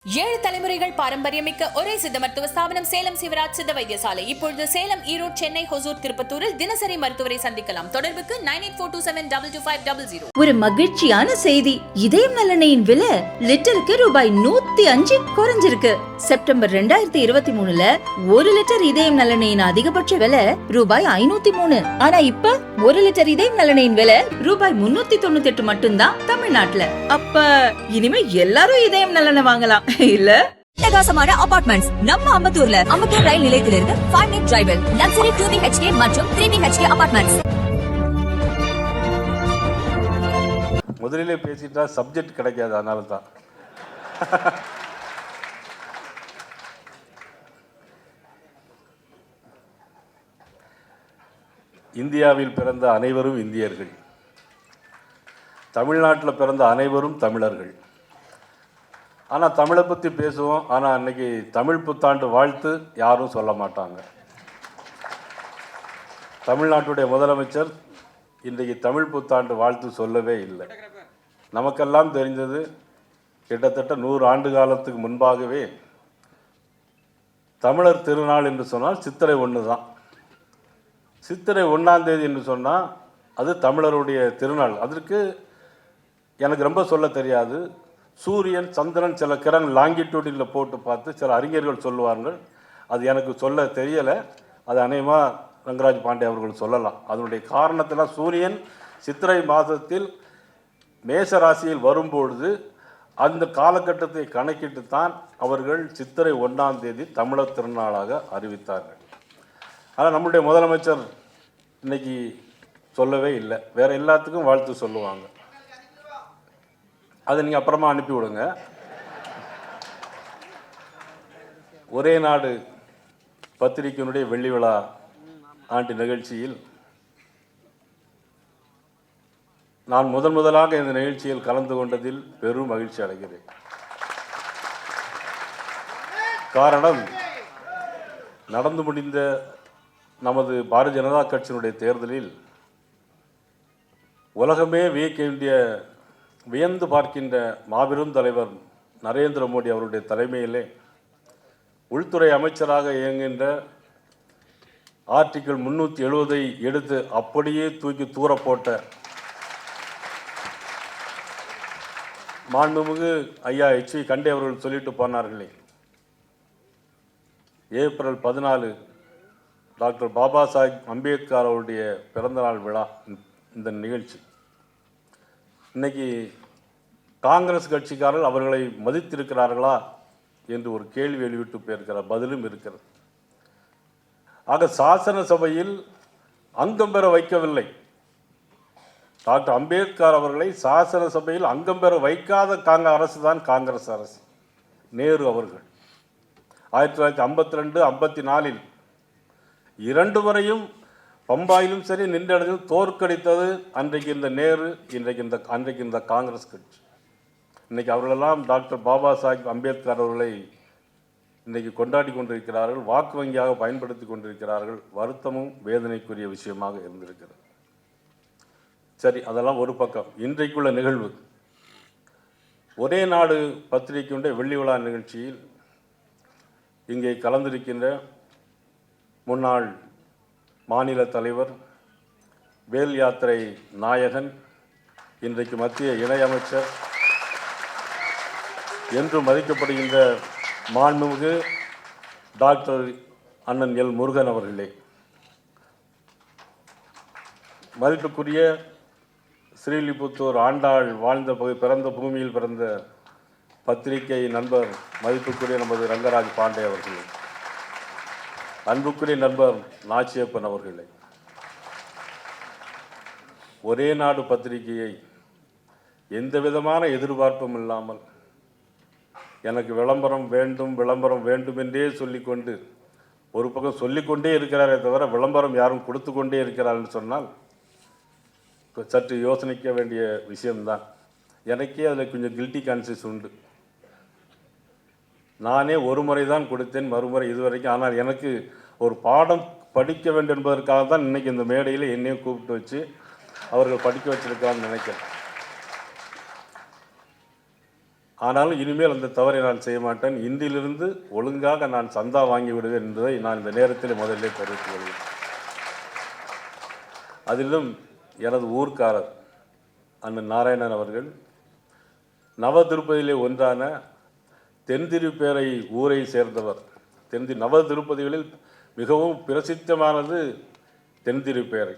ஏழு தலைமுறைகள் பாரம்பரியமிக்க ஒரே சித்த மருத்துவ ஸ்தாபனம் சேலம் சிவராஜ் சித்த வைத்தியசாலை. இப்பொழுது சேலம், ஈரோடு, சென்னை, ஹொசூர், திருப்பத்தூரில் தினசரி மருத்துவரை சந்திக்கலாம். தொடர்புக்கு 9842722250. ஒரு மகிழ்ச்சியான செய்தி. இதயம் நலனையின் விலை லிட்டருக்கு ரூபாய் 105 குறைஞ்சிருக்கு. செப்டம்பர் 2023ல 1 லிட்டர் இதயம் நலனையின் அதிகபட்ச விலை ரூபாய் 503. ஆனா இப்ப 1 லிட்டர் இதயம் நலனையின் விலை ரூபாய் 398 மட்டும்தான் தமிழ்நாட்டுல. அப்ப இனிமே எல்லாரும் இதயம் நலனை வாங்கலாம் இல்ல? பிரகாசமான அபார்ட்மெண்ட்ஸ் நம்ம அம்பத்தூர்ல அம்பத்தூர் ரயில் நிலையத்திலிருந்து 5 minute டிரைவில் லக்ஸரி 2 BHK மற்றும் 3 BHK அபார்ட்மெண்ட்ஸ். முதலிலே பேசிட்டா சப்ஜெக்ட் கிடைக்காது, அதனால தான். இந்தியாவில் பிறந்த அனைவரும் இந்தியர்கள், தமிழ்நாட்டில் பிறந்த அனைவரும் தமிழர்கள். ஆனால் தமிழை பற்றி பேசுவோம், ஆனால் அன்றைக்கி தமிழ் புத்தாண்டு வாழ்த்து யாரும் சொல்ல மாட்டாங்க. தமிழ்நாட்டுடைய முதலமைச்சர் இன்றைக்கு தமிழ் புத்தாண்டு வாழ்த்து சொல்லவே இல்லை. நமக்கெல்லாம் தெரிந்தது கிட்டத்தட்ட 100 ஆண்டு காலத்துக்கு முன்பாகவே தமிழர் திருநாள் என்று சொன்னால் சித்திரை 1 தான். சித்திரை 1ஆம் தேதி என்று சொன்னால் அது தமிழருடைய திருநாள். அதற்கு எனக்கு ரொம்ப சொல்ல தெரியாது. சூரியன், சந்திரன், சில கிரகங்கள் லாங்கிடியூடில் போட்டு பார்த்து சில அறிஞர்கள் சொல்லுவார்கள். அது எனக்கு சொல்ல தெரியலை. அது அநேகமாக ரங்கராஜ் பாண்டே அவர்கள் சொல்லலாம். அதனுடைய காரணத்தில் சூரியன் சித்திரை மாதத்தில் மேஷ ராசியில் வரும்பொழுது அந்த காலகட்டத்தை கணக்கிட்டு தான் அவர்கள் சித்திரை 1ஆம் தேதி தமிழர் திருநாளாக அறிவித்தார்கள். ஆனால் நம்முடைய முதலமைச்சர் இன்னைக்கு சொல்லவே இல்லை. வேறு எல்லாத்துக்கும் வாழ்த்து சொல்லுவாங்க. அதை நீங்கள் அப்புறமா அனுப்பி விடுங்க. ஒரே நாடு பத்திரிகையினுடைய வெள்ளி விழா ஆண்டு நிகழ்ச்சியில் நான் முதலாக இந்த நிகழ்ச்சியில் கலந்து கொண்டதில் பெரும் மகிழ்ச்சி அடைகிறேன். காரணம், நடந்து முடிந்த நமது பாரதிய ஜனதா கட்சியினுடைய தேர்தலில் உலகமே வியந்து பார்க்கின்ற மாபெரும் தலைவர் நரேந்திர மோடி அவருடைய தலைமையிலே உள்துறை அமைச்சராக இயங்குகின்ற ஆர்டிகிள் 370 எடுத்து அப்படியே தூக்கி தூர போட்ட மாண்புமிகு ஐயா HV கண்டே அவர்கள் சொல்லிட்டு போனார்களே, ஏப்ரல் 14 டாக்டர் பாபா சாஹிப் அம்பேத்கர் அவருடைய பிறந்தநாள் விழா. இந்த நிகழ்ச்சி இன்னைக்கு காங்கிரஸ் கட்சிக்காரர்கள் அவர்களை மதித்திருக்கிறார்களா என்று ஒரு கேள்வி வெளியிட்டு போயிருக்கிறார். பதிலும் இருக்கிறது. ஆக சாசன சபையில் அங்கம் பெற வைக்கவில்லை. டாக்டர் அம்பேத்கர் அவர்களை சாசன சபையில் அங்கம் பெற வைக்காத அரசு தான் காங்கிரஸ் அரசு. நேரு அவர்கள் 1952, 54 2 முறையும் பம்பாயிலும் சரி நின்ற இடத்தில் தோற்கடித்தது அன்றைக்கு இந்த நேரு, அன்றைக்கு இந்த காங்கிரஸ் கட்சி. இன்றைக்கி அவர்களெல்லாம் டாக்டர் பாபா சாஹிப் அம்பேத்கர் அவர்களை இன்றைக்கு கொண்டாடி கொண்டிருக்கிறார்கள், வாக்கு வங்கியாக பயன்படுத்தி கொண்டிருக்கிறார்கள். வருத்தமும் வேதனைக்குரிய விஷயமாக இருந்திருக்கிறது. சரி, அதெல்லாம் ஒரு பக்கம். இன்றைக்குள்ள நிகழ்வு, ஒரே நாடு பத்திரிகையுடைய வெள்ளி விழா நிகழ்ச்சியில் இங்கே கலந்திருக்கின்ற முன்னாள் மாநில தலைவர், வேல் யாத்திரை நாயகன், இன்றைக்கு மத்திய இணையமைச்சர் என்று மதிக்கப்படுகின்ற மாண்புமிகு டாக்டர் அண்ணன் எல் முருகன் அவர்களே, மதிப்புக்குரிய ஸ்ரீலிபுத்தூர் ஆண்டாள் வாழ்ந்த பிறந்த பூமியில் பிறந்த பத்திரிகை நண்பர் மதிப்புக்குரிய நமது ரங்கராஜ் பாண்டே அவர்களே, அன்புக்குரிய நண்பர் நாச்சியப்பன் அவர்களே, ஒரே நாடு பத்திரிகையை எந்த விதமான எதிர்பார்ப்பும் இல்லாமல் எனக்கு விளம்பரம் வேண்டும் என்றே சொல்லிக்கொண்டு ஒரு பக்கம் சொல்லிக்கொண்டே இருக்கிறாரே தவிர விளம்பரம் யாரும் கொடுத்து கொண்டே இருக்கிறார்கள் சொன்னால் சற்று யோசனைக்க வேண்டிய விஷயம்தான். எனக்கே அதில் கொஞ்சம் கில்ட்டி கான்சியஸ் உண்டு. நானே ஒரு முறை தான் கொடுத்தேன், மறுமுறை இதுவரைக்கும். ஆனால் எனக்கு ஒரு பாடம் படிக்க வேண்டும் என்பதற்காக தான் இன்றைக்கி இந்த மேடையில் என்னையும் கூப்பிட்டு வச்சு அவர்கள் படிக்க வச்சிருக்கான்னு நினைக்கிறேன். ஆனாலும் இனிமேல் அந்த தவறை நான் செய்ய மாட்டேன். இன்றிலிருந்து ஒழுங்காக நான் சந்தா வாங்கி விடுவேன் என்பதை நான் இந்த நேரத்தில் முதலிலே தெரிவித்துக் கொள்கிறேன். அதிலும் எனது ஊர்க்காரர் அண்ணன் நாராயணன் அவர்கள் நவ திருப்பதியிலே ஒன்றான தென்திருப்பேரை ஊரை சேர்ந்தவர். நவ திருப்பதிகளில் மிகவும் பிரசித்தமானது தென்திருப்பேரை.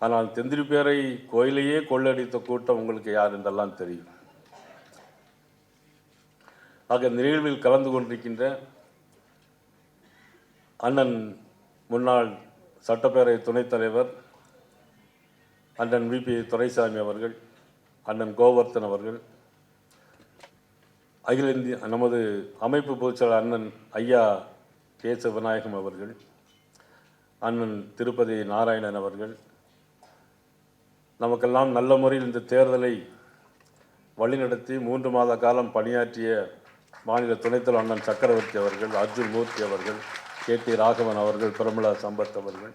ஆனால் தென்திருப்பேரை கோயிலையே கொள்ளடித்த கூட்டம் உங்களுக்கு யார் என்றெல்லாம் தெரியும். ஆக நிகழ்வில் கலந்து கொண்டிருக்கின்ற அண்ணன் முன்னாள் சட்டப்பேரவை துணைத் தலைவர் அண்ணன் விபி துரைசாமி அவர்கள், அண்ணன் கோவர்த்தன் அவர்கள், அகில இந்திய நமது அமைப்பு பொதுச்செயலாளர் அண்ணன் ஐயா கேச விநாயகம் அவர்கள், அண்ணன் திருப்பதி நாராயணன் அவர்கள், நமக்கெல்லாம் நல்ல முறையில் இந்த தேர்தலை வழிநடத்தி 3 மாத காலம் பணியாற்றிய மாநில துணைத் தலைவர் அண்ணன் சக்கரவர்த்தி அவர்கள், அர்ஜுன் மூர்த்தி அவர்கள், KT ராகவன் அவர்கள், பிரமிளா சம்பத் அவர்கள்,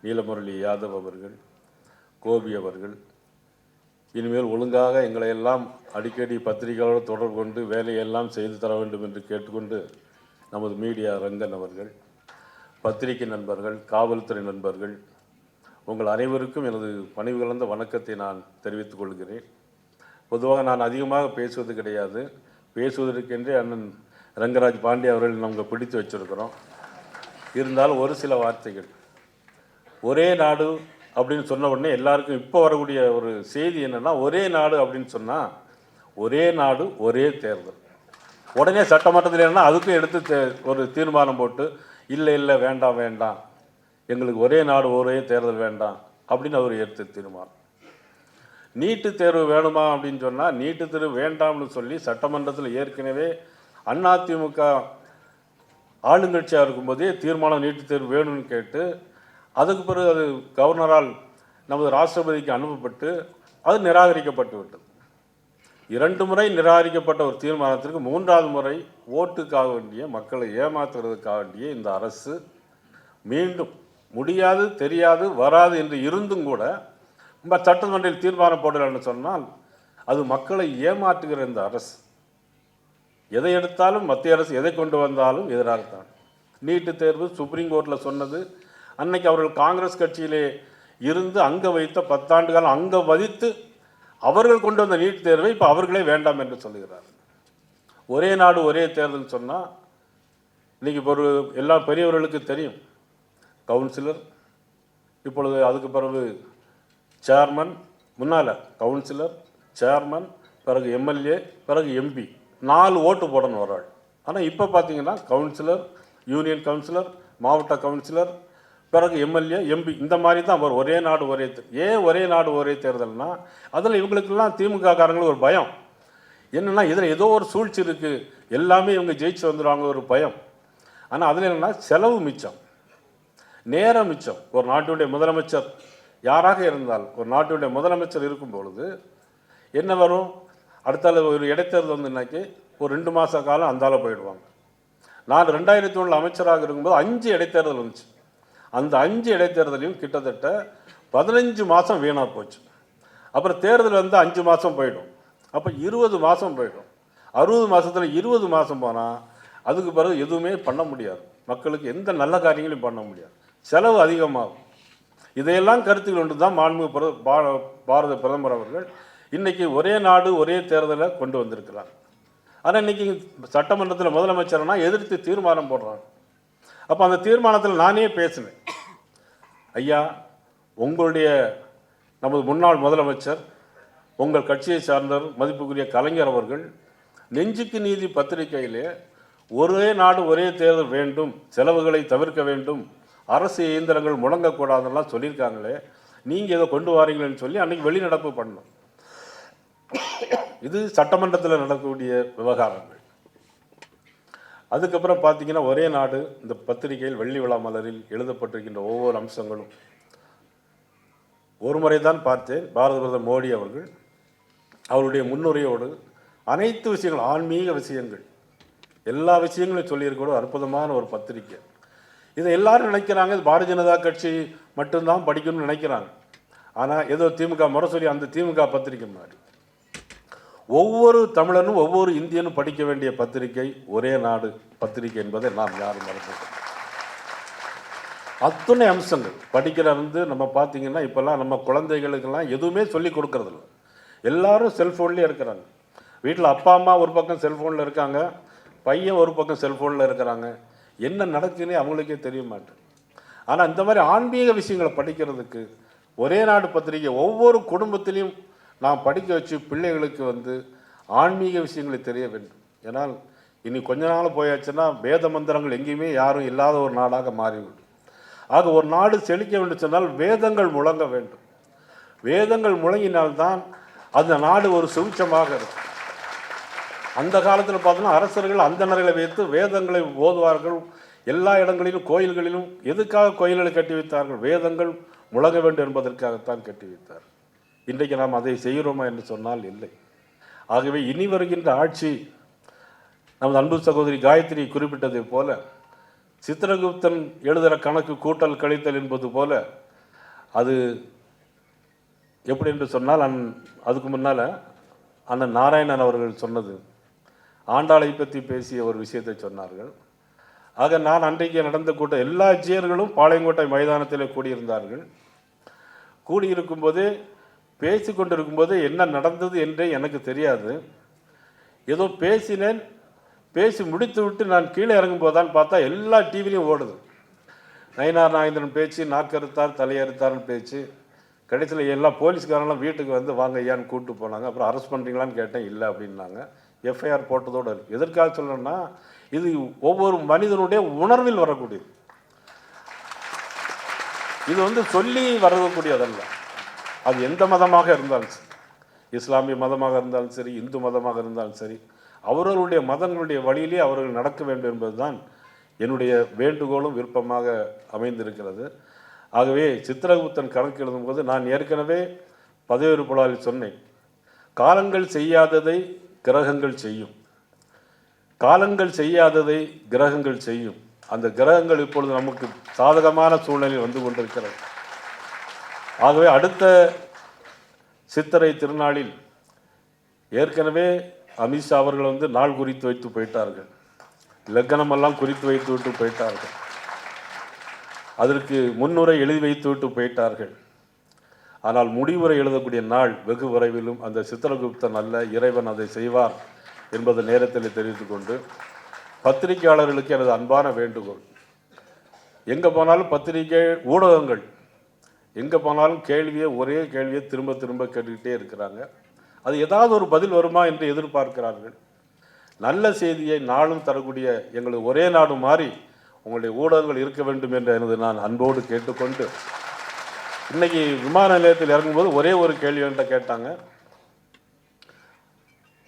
நீலமுரளி யாதவ் அவர்கள், கோபி அவர்கள், இனிமேல் ஒழுங்காக எங்களை எல்லாம் அடிக்கடி பத்திரிகைகளோடு தொடர்பு கொண்டு வேலையெல்லாம் செய்து தர வேண்டும் என்று கேட்டுக்கொண்டு நமது மீடியா ரங்கன் அவர்கள், பத்திரிகை நண்பர்கள், காவல்துறை நண்பர்கள், உங்கள் அனைவருக்கும் எனது பணிவு கலந்த வணக்கத்தை நான் தெரிவித்துக் கொள்கிறேன். பொதுவாக நான் அதிகமாக பேசுவது கிடையாது. பேசுவதற்கென்றே அண்ணன் ரங்கராஜ் பாண்டிய அவர்கள் நமக்கு பிடித்து வச்சிருக்கிறோம். இருந்தாலும் ஒரு சில வார்த்தைகள். ஒரே நாடு அப்படின்னு சொன்ன உடனே எல்லாருக்கும் இப்போ வரக்கூடிய ஒரு செய்தி என்னென்னா, ஒரே நாடு அப்படின்னு சொன்னால் ஒரே நாடு ஒரே தேர்தல். உடனே சட்டமன்றத்தில் என்னன்னா அதுக்கும் எடுத்து ஒரு தீர்மானம் போட்டு இல்லை வேண்டாம் எங்களுக்கு ஒரே நாடு ஒரே தேர்தல் வேண்டாம் அப்படின்னு அவர் எடுத்து தீர்மானம். நீட்டு தேர்வு வேணுமா அப்படின்னு சொன்னால் நீட்டு தேர்வு வேண்டாம்னு சொல்லி சட்டமன்றத்தில் ஏற்கனவே அதிமுக ஆளுங்கட்சியாக இருக்கும்போதே தீர்மானம் நீட்டு தேர்வு வேணும்னு கேட்டு அதுக்கு பிறகு அது கவர்னரால் நமது ராஷ்டிரபதிக்கு அனுப்பப்பட்டு அது நிராகரிக்கப்பட்டு விட்டது. 2 முறை நிராகரிக்கப்பட்ட ஒரு தீர்மானத்திற்கு 3வது முறை ஓட்டுக்காக வேண்டிய மக்களை ஏமாற்றுறதுக்காக வேண்டிய இந்த அரசு மீண்டும் முடியாது, தெரியாது, வராது என்று இருந்தும் கூட நம்ம சட்டமன்றத்தில் தீர்மானம் போடலன்னு சொன்னால் அது மக்களை ஏமாற்றுகிற இந்த அரசு. எதை எடுத்தாலும் மத்திய அரசு எதை கொண்டு வந்தாலும் எதிராகத்தான். நீட்டு தேர்வு சுப்ரீம் கோர்ட்டில் சொன்னது, அன்னைக்கு அவர்கள் காங்கிரஸ் கட்சியிலே இருந்து அங்கே வைத்த 10 ஆண்டு காலம் அங்கே வதித்து அவர்கள் கொண்டு வந்த நீட் தேர்வை இப்போ அவர்களே வேண்டாம் என்று சொல்லுகிறார். ஒரே நாடு ஒரே தேர்தல் சொன்னால் இன்றைக்கி ஒரு எல்லா பெரியவர்களுக்கு தெரியும். கவுன்சிலர், இப்பொழுது அதுக்கு பிறகு சேர்மன், முன்னால் கவுன்சிலர், சேர்மன், பிறகு எம்எல்ஏ, பிறகு எம்பி, 4 ஓட்டு போடணும் ஒரு ஆள். ஆனால் இப்போ பார்த்தீங்கன்னா கவுன்சிலர், யூனியன் கவுன்சிலர், மாவட்ட கவுன்சிலர், பிறகு எம்எல்ஏ, எம்பி, இந்த மாதிரி தான் வரும். ஒரே நாடு ஒரே ஏன் ஒரே நாடு ஒரே தேர்தல்னா அதில் இவங்களுக்கெல்லாம் திமுக காரங்களுக்கு ஒரு பயம் என்னென்னா இதில் ஏதோ ஒரு சூழ்ச்சி இருக்குது, எல்லாமே இவங்க ஜெயிச்சு வந்துடுவாங்க ஒரு பயம். ஆனால் அதில் என்னென்னா செலவு மிச்சம், நேரம் மிச்சம். ஒரு நாட்டுடைய முதலமைச்சர் யாராக இருந்தால் ஒரு நாட்டுடைய முதலமைச்சர் இருக்கும் பொழுது என்ன வரும், அடுத்தால ஒரு இடைத்தேர்தல் வந்துன்னாக்கி ஒரு 2 மாத காலம் அந்தால போயிடுவாங்க. நான் 2001 அமைச்சராக இருக்கும்போது 5 இடைத்தேர்தல் வந்துச்சு. அந்த 5 இடைத்தேர்தலையும் கிட்டத்தட்ட 15 மாதம் வீணாக போச்சு. அப்புறம் தேர்தல் வந்து 5 மாதம் போயிடும், அப்போ 20 மாதம் போயிடும். 60 மாதத்தில் 20 மாதம் போனால் அதுக்கு பிறகு எதுவுமே பண்ண முடியாது, மக்களுக்கு எந்த நல்ல காரியங்களையும் பண்ண முடியாது, செலவு அதிகமாகும். இதையெல்லாம் கருத்தில் கொண்டு தான் மாண்புமிகு பாரத பிரதமர் அவர்கள் இன்றைக்கி ஒரே நாடு ஒரே தேர்தலை கொண்டு வந்திருக்கிறார். ஆனால் இன்றைக்கி சட்டமன்றத்தில் முதலமைச்சர்னா எதிர்த்து தீர்மானம் போடுறாங்க. அப்போ அந்த தீர்மானத்தில் நானே பேசினேன், ஐயா உங்களுடைய நமது முன்னாள் முதலமைச்சர் உங்கள் கட்சியை சார்ந்தவர் மதிப்புக்குரிய கலைஞர் அவர்கள் நெஞ்சுக்கு நீதி பத்திரிகையிலே ஒரே நாடு ஒரே தேர்தல் வேண்டும், செலவுகளை தவிர்க்க வேண்டும், அரசு இயந்திரங்கள் முடங்கக்கூடாதுன்னெலாம் சொல்லியிருக்காங்களே, நீங்கள் இதை கொண்டு வாரீங்களேன்னு சொல்லி அன்றைக்கி வெளிநடப்பு பண்ணோம். இது சட்டமன்றத்தில் நடக்கக்கூடிய விவகாரங்கள். அதுக்கப்புறம் பார்த்தீங்கன்னா ஒரே நாடு இந்த பத்திரிகையில் வெள்ளி விழா மலரில் எழுதப்பட்டிருக்கின்ற ஒவ்வொரு அம்சங்களும் ஒரு முறை தான் பார்த்தேன். பாரத பிரதமர் மோடி அவர்கள் அவருடைய முன்னுரையோடு அனைத்து விஷயங்கள், ஆன்மீக விஷயங்கள், எல்லா விஷயங்களையும் சொல்லியிருக்க அற்புதமான ஒரு பத்திரிகை. இதை எல்லாரும் நினைக்கிறாங்க பாரதிய ஜனதா கட்சி மட்டும்தான் படிக்கணும்னு நினைக்கிறாங்க. ஆனால் ஏதோ திமுக முறை சொல்லி அந்த திமுக பத்திரிகை மாதிரி ஒவ்வொரு தமிழனும் ஒவ்வொரு இந்தியனும் படிக்க வேண்டிய பத்திரிகை ஒரே நாடு பத்திரிகை என்பதை நாம் யாரும் மறந்துவிட்டோம். அத்தனை அம்சங்கள் படிக்கிறது நம்ம பார்த்தீங்கன்னா இப்போல்லாம் நம்ம குழந்தைகளுக்கெல்லாம் எதுவுமே சொல்லி கொடுக்கறதில்ல. எல்லாரும் செல்ஃபோன்லேயே இருக்கிறாங்க. வீட்டில் அப்பா அம்மா ஒரு பக்கம் செல்ஃபோனில் இருக்காங்க, பையன் ஒரு பக்கம் செல்ஃபோனில் இருக்கிறாங்க. என்ன நடக்குதுன்னே அவங்களுக்கே தெரிய மாட்டேன். ஆனால் இந்த மாதிரி ஆன்மீக விஷயங்களை படிக்கிறதுக்கு ஒரே நாடு பத்திரிகை ஒவ்வொரு குடும்பத்திலையும் நாம் படிக்க வச்சு பிள்ளைகளுக்கு ஆன்மீக விஷயங்களை தெரிய வேண்டும். ஏன்னால் இனி கொஞ்ச நாள் போயாச்சுன்னா வேத மந்திரங்கள் எங்கேயுமே யாரும் இல்லாத ஒரு நாடாக மாறிவிடும். ஆக ஒரு நாடு செழிக்க வேண்டும் சொன்னால் வேதங்கள் முழங்க வேண்டும். வேதங்கள் முழங்கினால்தான் அந்த நாடு ஒரு சுபிட்சமாக இருக்கும். அந்த காலத்தில் பார்த்தோன்னா அரசர்கள் அந்தணர்களை வைத்து வேதங்களை ஓதுவார்கள். எல்லா இடங்களிலும் கோயில்களிலும் எதுக்காக கோயில்களை கட்டி வைத்தார்கள்? வேதங்கள் முழங்க வேண்டும் என்பதற்காகத்தான் கட்டி வைத்தார். இன்றைக்கு நாம் அதை செய்கிறோமா என்று சொன்னால் இல்லை. ஆகவே இனி வருகின்ற ஆட்சி நமது அன்பு சகோதரி காயத்ரி குறிப்பிட்டதை போல சித்திரகுப்தன் எழுதுகிற கணக்கு கூட்டல் கழித்தல் என்பது போல அது எப்படி என்று சொன்னால் அதுக்கு முன்னால் அண்ணன் நாராயணன் அவர்கள் சொன்னது ஆண்டாளை பற்றி பேசிய ஒரு விஷயத்தை சொன்னார்கள். ஆக நான் அன்றைக்கு நடந்த கூட்டம் எல்லா ஜியர்களும் பாளையங்கோட்டை மைதானத்தில் கூடியிருந்தார்கள். கூடியிருக்கும்போதே பேசி கொண்டிருக்கும்போது என்ன நடந்தது என்றே எனக்கு தெரியாது. ஏதோ பேசினேன், பேசி முடித்து விட்டு நான் கீழே இறங்கும்போது தான் பார்த்தா எல்லா டிவிலையும் ஓடுது. நயினார் நாகேந்திரன் பேச்சு, நாக்கறுத்தார் தலையறுத்தார்னு பேச்சு. கடைசியில் எல்லா போலீஸ்காரெல்லாம் வீட்டுக்கு வாங்க ஐயான்னு கூப்பிட்டு போனாங்க. அப்புறம் அரெஸ்ட் பண்ணுறீங்களான்னு கேட்டேன், இல்லை அப்படின்னாங்க. எஃப்ஐஆர் போட்டதோடு இருக்குது. எதற்காக சொல்லணும்னா இது ஒவ்வொரு மனிதனுடைய உணர்வில் வரக்கூடியது. இது சொல்லி வரக்கூடியதல்ல. அது எந்த மதமாக இருந்தாலும் சரி, இஸ்லாமிய மதமாக இருந்தாலும் சரி, இந்து மதமாக இருந்தாலும் சரி, அவர்களுடைய மதங்களுடைய வழியிலே அவர்கள் நடக்க வேண்டும் என்பதுதான் என்னுடைய வேண்டுகோளும் விருப்பமாக அமைந்திருக்கிறது. ஆகவே சித்திரகுப்தன் கணக்கு எழுதும்போது நான் ஏற்கனவே பதவியேற்புழாவில் சொன்னேன், காலங்கள் செய்யாததை கிரகங்கள் செய்யும், காலங்கள் செய்யாததை கிரகங்கள் செய்யும். அந்த கிரகங்கள் இப்பொழுது நமக்கு சாதகமான சூழ்நிலையில் வந்து கொண்டிருக்கிறது. ஆகவே அடுத்த சித்திரை திருநாளில் ஏற்கனவே அமித்ஷா அவர்கள் நாள் குறித்து வைத்து போயிட்டார்கள், லக்கணமெல்லாம் குறித்து வைத்து விட்டு போயிட்டார்கள், அதற்கு முன்னுரை எழுதி வைத்து விட்டு போயிட்டார்கள். ஆனால் முடிவுரை எழுதக்கூடிய நாள் வெகு விரைவிலும் அந்த சித்திரகுப்தன் அல்ல, இறைவன் அதை செய்வார் என்பது நேரத்தில் தெரிவித்துக் கொண்டு பத்திரிகையாளர்களுக்கு எனது அன்பான வேண்டுகோள், எங்கே போனாலும் பத்திரிகை ஊடகங்கள் எங்கே போனாலும் ஒரே கேள்வியை திரும்ப திரும்ப கேட்டுக்கிட்டே இருக்கிறாங்க. அது ஏதாவது ஒரு பதில் வருமா என்று எதிர்பார்க்கிறார்கள். நல்ல செய்தியை நாளும் தரக்கூடிய எங்களது ஒரே நாடு மாறி உங்களுடைய ஊடகங்கள் இருக்க வேண்டும் என்று எனது நான் அன்போடு கேட்டுக்கொண்டு, இன்னைக்கு விமான நிலையத்தில் இறங்கும்போது ஒரே ஒரு கேள்வி என்கிட்ட கேட்டாங்க,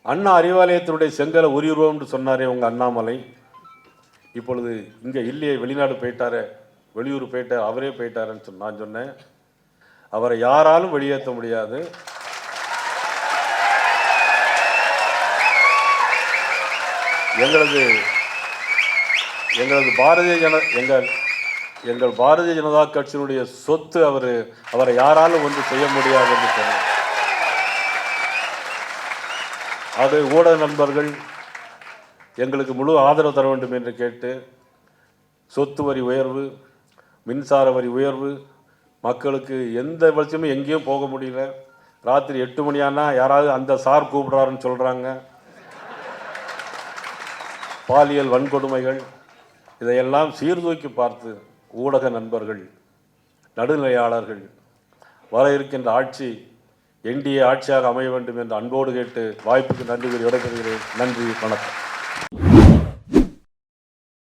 அண்ணா அறிவாலயத்தினுடைய செங்கலை உரியுருவோம்னு சொன்னாரே உங்கள் அண்ணாமலை, இப்பொழுது இங்கே இல்லையே, வெளிநாடு போயிட்டாரே, வெளியூர் போயிட்டார், அவரே போயிட்டாருன்னு நான் சொன்னேன், அவரை யாராலும் வெளியேற்ற முடியாது. எங்களது எங்கள் பாரதிய ஜனதா கட்சியினுடைய சொத்து அவரை யாராலும் செய்ய முடியாது என்று சொன்னார். அது ஊடக நண்பர்கள் எங்களுக்கு முழு ஆதரவு தர வேண்டும் என்று கேட்டு சொத்து வரி உயர்வு, மின்சார வரி உயர்வு, மக்களுக்கு எந்த வளர்ச்சியுமே எங்கேயும் போக முடியல. ராத்திரி 8 மணி ஆனால் யாராவது அந்த சார் கூப்பிடுறாருன்னு சொல்கிறாங்க. பாலியல் வன்கொடுமைகள், இதையெல்லாம் சீர்தூக்கி பார்த்து ஊடக நண்பர்கள், நடுநிலையாளர்கள் வர இருக்கின்ற ஆட்சி என்டிஏ ஆட்சியாக அமைய வேண்டும் என்று அன்போடு கேட்டு வாய்ப்புக்கு நன்றி கூறி விடைபெறுகிறேன். நன்றி, வணக்கம்.